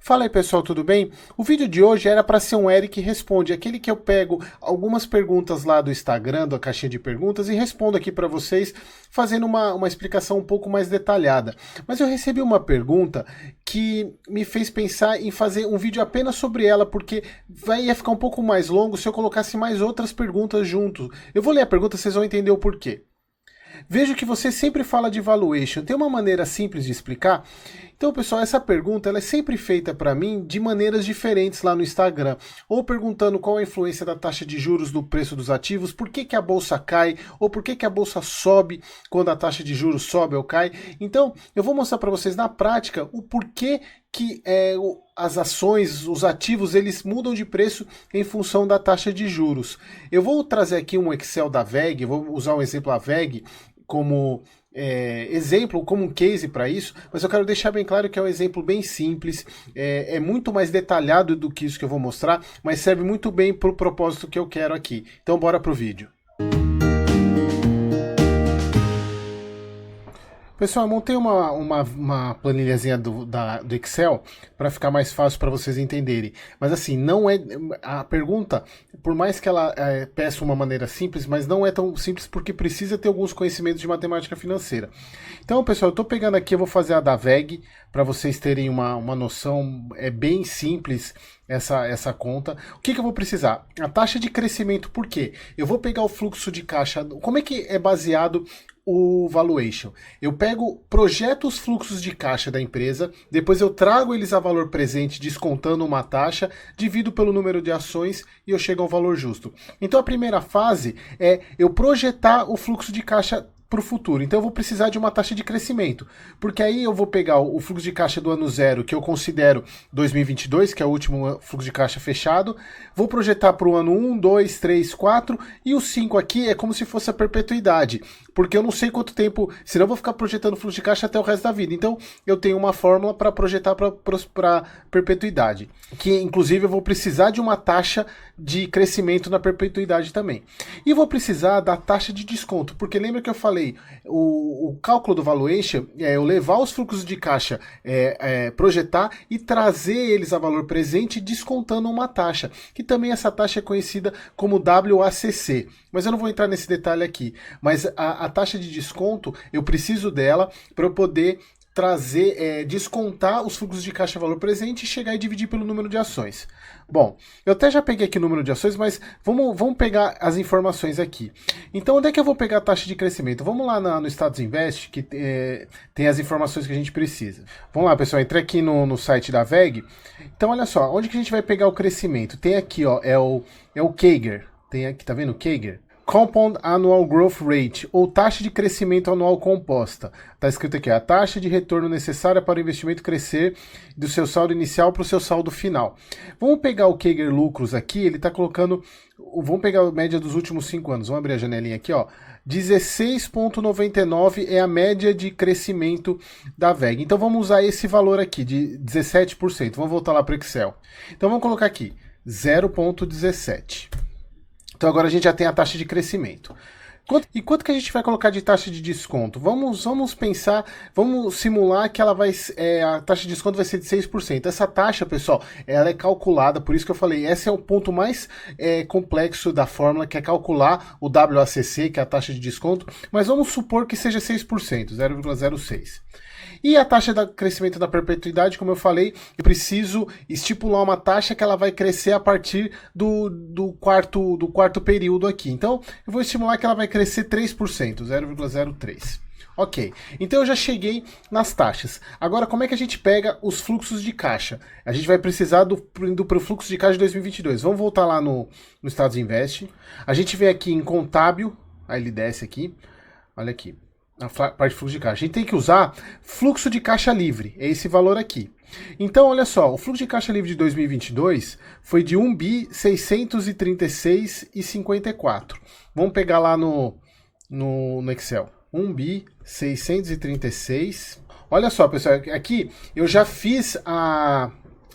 Fala aí pessoal, tudo bem? O vídeo de hoje era para ser um Eric Responde, aquele que eu pego algumas perguntas lá do Instagram, da caixinha de perguntas, e respondo aqui para vocês, fazendo uma explicação um pouco mais detalhada. Mas eu recebi uma pergunta que me fez pensar em fazer um vídeo apenas sobre ela, porque ia ficar um pouco mais longo se eu colocasse mais outras perguntas junto. Eu vou ler a pergunta, vocês vão entender o porquê. Vejo que você sempre fala de valuation. Tem uma maneira simples de explicar? Então, pessoal, essa pergunta ela é sempre feita para mim de maneiras diferentes lá no Instagram. Ou perguntando qual a influência da taxa de juros no preço dos ativos, por que, que a bolsa cai, ou por que, que a bolsa sobe quando a taxa de juros sobe ou cai. Então, eu vou mostrar para vocês na prática o porquê que as ações, os ativos, eles mudam de preço em função da taxa de juros. Eu vou trazer aqui um Excel da VEG, vou usar um exemplo da VEG como exemplo, como um case para isso, mas eu quero deixar bem claro que é um exemplo bem simples, é muito mais detalhado do que isso que eu vou mostrar, mas serve muito bem para o propósito que eu quero aqui. Então bora pro vídeo. Pessoal, eu montei uma planilhazinha do Excel para ficar mais fácil para vocês entenderem. Mas assim, não é a pergunta, por mais que ela peça uma maneira simples, mas não é tão simples porque precisa ter alguns conhecimentos de matemática financeira. Então, pessoal, eu estou pegando aqui, eu vou fazer a da VEG para vocês terem uma noção, é bem simples essa conta. O que eu vou precisar? A taxa de crescimento, por quê? Eu vou pegar o fluxo de caixa, como é que é baseado o valuation? Eu projeto os fluxos de caixa da empresa, depois eu trago eles a valor presente, descontando uma taxa, divido pelo número de ações e eu chego ao valor justo. Então a primeira fase é eu projetar o fluxo de caixa para o futuro. Então eu vou precisar de uma taxa de crescimento, porque aí eu vou pegar o fluxo de caixa do ano zero, que eu considero 2022, que é o último fluxo de caixa fechado, vou projetar para o ano 1, 2, 3, 4, e o 5 aqui é como se fosse a perpetuidade, porque eu não sei quanto tempo, senão eu vou ficar projetando fluxo de caixa até o resto da vida. Então eu tenho uma fórmula para projetar para perpetuidade, que inclusive eu vou precisar de uma taxa de crescimento na perpetuidade também. E vou precisar da taxa de desconto, porque lembra que eu falei, o cálculo do valuation é eu levar os fluxos de caixa, projetar e trazer eles a valor presente descontando uma taxa, que também essa taxa é conhecida como WACC, mas eu não vou entrar nesse detalhe aqui. Mas a taxa de desconto, eu preciso dela para eu poder trazer, descontar os fluxos de caixa valor presente e chegar e dividir pelo número de ações. Bom, eu até já peguei aqui o número de ações, mas vamos pegar as informações aqui. Então, onde é que eu vou pegar a taxa de crescimento? Vamos lá no Status Invest, que tem as informações que a gente precisa. Vamos lá, pessoal, entrei aqui no site da VEG. Então, olha só, onde que a gente vai pegar o crescimento? Tem aqui, ó, é o CAGR. Tem aqui, tá vendo o CAGR? Compound Annual Growth Rate, ou taxa de crescimento anual composta. Está escrito aqui, a taxa de retorno necessária para o investimento crescer do seu saldo inicial para o seu saldo final. Vamos pegar o CAGR lucros aqui, ele está colocando, vamos pegar a média dos últimos 5 anos, vamos abrir a janelinha aqui, ó. 16,99 é a média de crescimento da VEG. Então vamos usar esse valor aqui, de 17%. Vamos voltar lá para o Excel. Então vamos colocar aqui, 0,17. Então agora a gente já tem a taxa de crescimento. E quanto que a gente vai colocar de taxa de desconto? Vamos pensar, vamos simular que ela a taxa de desconto vai ser de 6%. Essa taxa, pessoal, ela é calculada, por isso que eu falei, esse é o ponto mais complexo da fórmula, que é calcular o WACC, que é a taxa de desconto, mas vamos supor que seja 6%, 0,06%. E a taxa de crescimento da perpetuidade, como eu falei, eu preciso estipular uma taxa que ela vai crescer a partir do quarto período aqui. Então, eu vou estimular que ela vai crescer 3%, 0,03%. Ok, então eu já cheguei nas taxas. Agora, como é que a gente pega os fluxos de caixa? A gente vai precisar do fluxo de caixa de 2022. Vamos voltar lá no Status Invest. A gente vem aqui em contábil, aí ele desce aqui, olha aqui. A parte de fluxo de caixa. A gente tem que usar fluxo de caixa livre, é esse valor aqui. Então, olha só, o fluxo de caixa livre de 2022 foi de 1.636,54. Vamos pegar lá no Excel. 1.636. Olha só, pessoal, aqui eu já fiz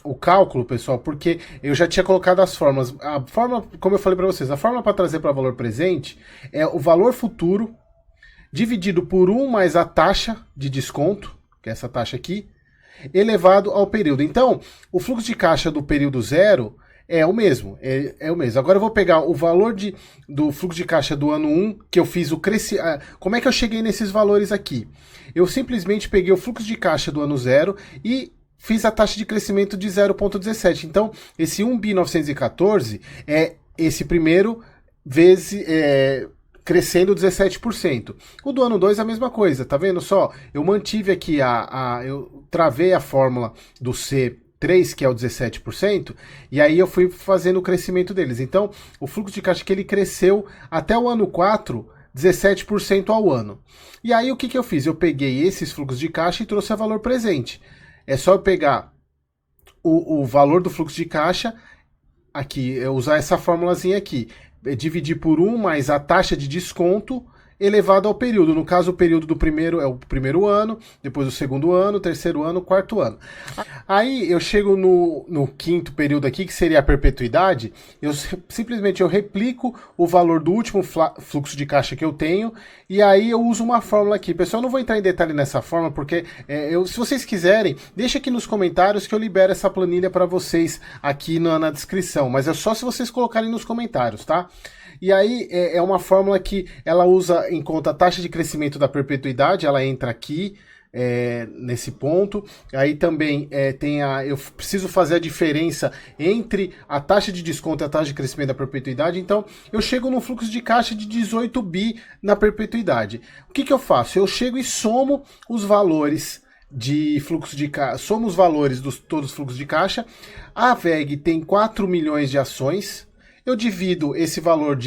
o cálculo, pessoal, porque eu já tinha colocado as fórmulas. A fórmula, como eu falei para vocês, a fórmula para trazer para valor presente é o valor futuro dividido por 1 mais a taxa de desconto, que é essa taxa aqui, elevado ao período. Então, o fluxo de caixa do período zero é o mesmo, é o mesmo. Agora eu vou pegar o valor do fluxo de caixa do ano 1, que eu fiz o crescimento. Como é que eu cheguei nesses valores aqui? Eu simplesmente peguei o fluxo de caixa do ano 0 e fiz a taxa de crescimento de 0,17. Então, esse 1.914 é esse primeiro vezes crescendo 17%. O do ano 2 é a mesma coisa, tá vendo só? Eu mantive aqui eu travei a fórmula do C3, que é o 17%, e aí eu fui fazendo o crescimento deles. Então, o fluxo de caixa que ele cresceu até o ano 4, 17% ao ano. E aí o que eu fiz? Eu peguei esses fluxos de caixa e trouxe a valor presente. É só eu pegar o valor do fluxo de caixa, aqui, eu usar essa formulazinha aqui, dividir por 1 mais a taxa de desconto elevado ao período. No caso, o período do primeiro é o primeiro ano, depois o segundo ano, terceiro ano, quarto ano. Aí eu chego no quinto período aqui, que seria a perpetuidade, simplesmente eu replico o valor do último fluxo de caixa que eu tenho, e aí eu uso uma fórmula aqui. Pessoal, eu não vou entrar em detalhe nessa fórmula, porque se vocês quiserem, deixa aqui nos comentários que eu libero essa planilha para vocês aqui na descrição, mas é só se vocês colocarem nos comentários, tá? E aí é uma fórmula que ela usa em conta a taxa de crescimento da perpetuidade, ela entra aqui nesse ponto. Aí também eu preciso fazer a diferença entre a taxa de desconto e a taxa de crescimento da perpetuidade. Então eu chego num fluxo de caixa de 18 bi na perpetuidade. O que eu faço? Eu chego e somo os valores de fluxo de caixa, somo os valores dos todos os fluxos de caixa. A VEG tem 4 milhões de ações. Eu divido esse valor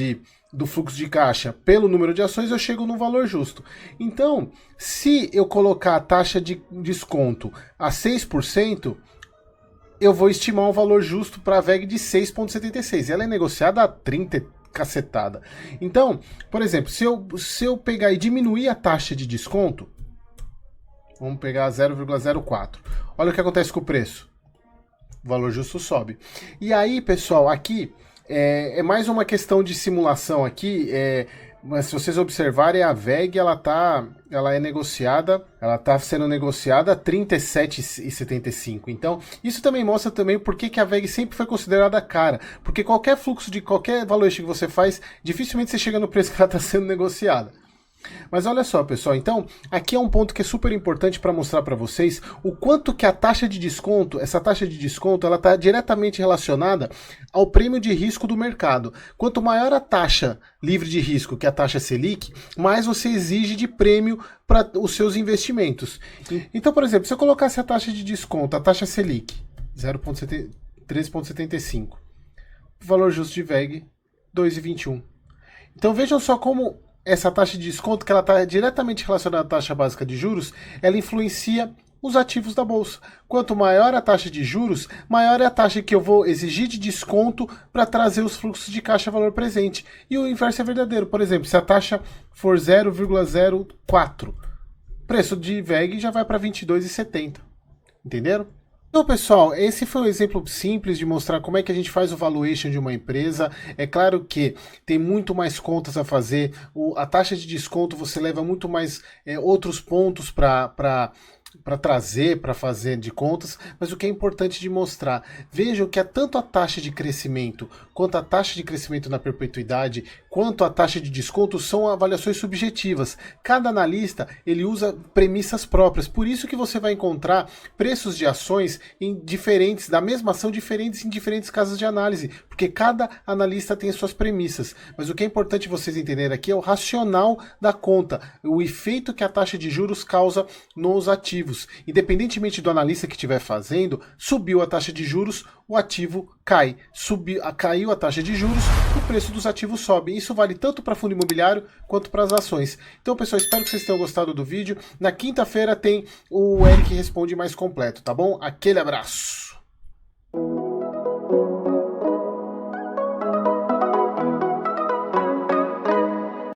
do fluxo de caixa pelo número de ações, eu chego no valor justo. Então, se eu colocar a taxa de desconto a 6%, eu vou estimar um valor justo para a VEG de 6,76. Ela é negociada a 30 cacetada. Então, por exemplo, se eu pegar e diminuir a taxa de desconto, vamos pegar 0,04. Olha o que acontece com o preço. O valor justo sobe. E aí, pessoal, aqui é mais uma questão de simulação aqui, mas se vocês observarem, a VEG ela está sendo negociada a 37,75. Então, isso também mostra também por que a VEG sempre foi considerada cara, porque qualquer fluxo de qualquer valuation que você faz, dificilmente você chega no preço que ela está sendo negociada. Mas olha só, pessoal, então aqui é um ponto que é super importante para mostrar para vocês o quanto que a taxa de desconto, essa taxa de desconto, ela está diretamente relacionada ao prêmio de risco do mercado. Quanto maior a taxa livre de risco, que é a taxa Selic, mais você exige de prêmio para os seus investimentos. Então, por exemplo, se eu colocasse a taxa de desconto, a taxa Selic, 13,75, o valor justo de VEG, 2,21. Então vejam só como essa taxa de desconto, que ela está diretamente relacionada à taxa básica de juros, ela influencia os ativos da bolsa. Quanto maior a taxa de juros, maior é a taxa que eu vou exigir de desconto para trazer os fluxos de caixa a valor presente. E o inverso é verdadeiro. Por exemplo, se a taxa for 0,04, o preço de VEG já vai para 22,70. Entenderam? Então, pessoal, esse foi um exemplo simples de mostrar como é que a gente faz o valuation de uma empresa. É claro que tem muito mais contas a fazer. A taxa de desconto você leva muito mais outros pontos para trazer, para fazer de contas, mas o que é importante de mostrar, vejam que tanto a taxa de crescimento, quanto a taxa de crescimento na perpetuidade, quanto a taxa de desconto são avaliações subjetivas. Cada analista, ele usa premissas próprias, por isso que você vai encontrar preços de ações da mesma ação, diferentes em diferentes casas de análise, porque cada analista tem suas premissas. Mas o que é importante vocês entenderem aqui é o racional da conta, o efeito que a taxa de juros causa nos ativos. Independentemente do analista que estiver fazendo, subiu a taxa de juros, o ativo cai. Caiu a taxa de juros, o preço dos ativos sobe. Isso vale tanto para fundo imobiliário quanto para as ações. Então, pessoal, espero que vocês tenham gostado do vídeo. Na quinta-feira tem o Eric Responde mais completo, tá bom? Aquele abraço!